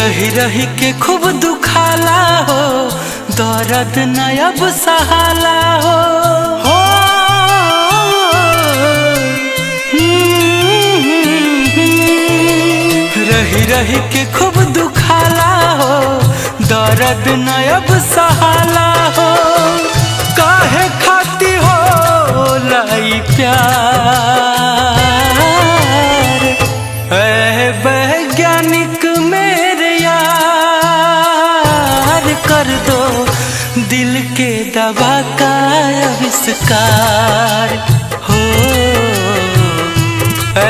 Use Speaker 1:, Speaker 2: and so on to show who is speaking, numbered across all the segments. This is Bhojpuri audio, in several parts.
Speaker 1: रही रही के खूब दुखाला हो, दर्द न अब सहाला हो। रही रही के खूब दुखाला हो, दर्द न अब सहाला हो। काहे खाती हो लाई प्यार, ऐ वैज्ञानिक मेरे यार, कर दो दिल के दवा का आविष्कार हो। ऐ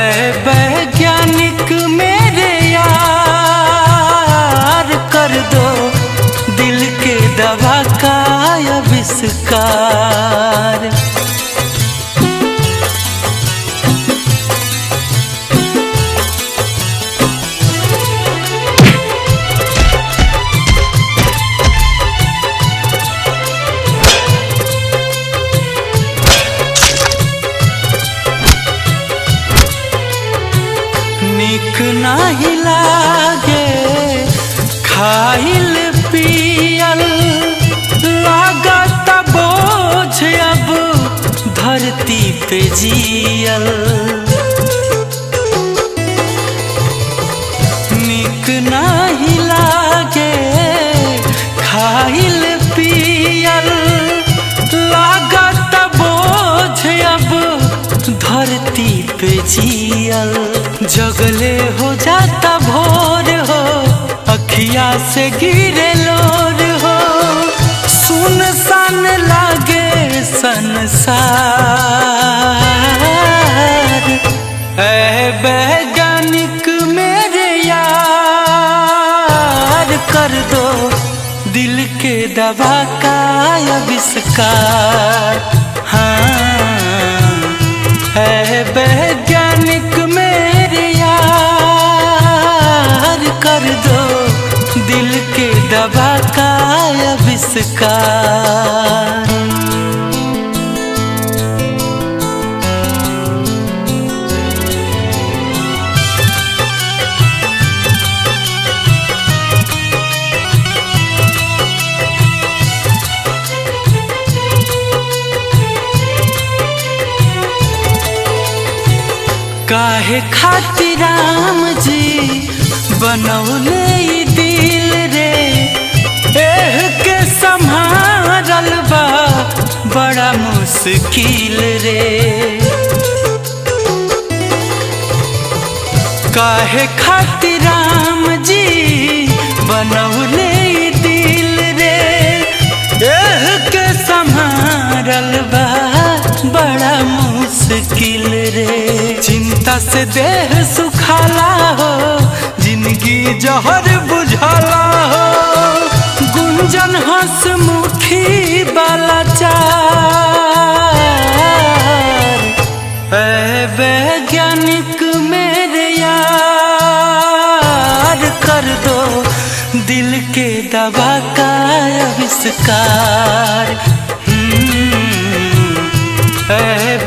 Speaker 1: वैज्ञानिक मेरे यार, कर दो दिल के दवा का आविष्कार। निक नाही लागे खाइल पियल, लागत बोझ अब धरती पे जियल। निक नाही लागे खाइल पियल, लागत बोझ अब धरती पे जियल। जगले हो जाता भोर हो, अखिया से गिरे लोर हो। सुनसान लागे संसार, ऐ वैज्ञानिक मेरे यार, कर दो दिल के दवा का आविष्कार। हाँ, ऐ वैज्ञानिक मेरे यार, कर दो दिल के दवा का आविष्कार। काहे खातिर राम जी बनौले दिल रे, एह के संभारल बा बड़ा मुश्किल रे। काहे खातिर राम जी बनौले दिल रे, एह के संभारल बा बड़ा मुश्किल रे। चिंता से देह सुखाला हो, जिंदगी जहर बुझाला हो। गुंजन हंसमुखी वाला चार, ऐ वैज्ञानिक मेरे यार, कर दो दिल के दवा का आविष्कार। ऐ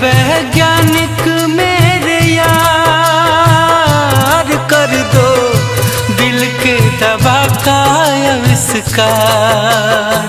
Speaker 1: वैज्ञानिक मेरे यार, कर दो दिल के दवा का आविष्कार।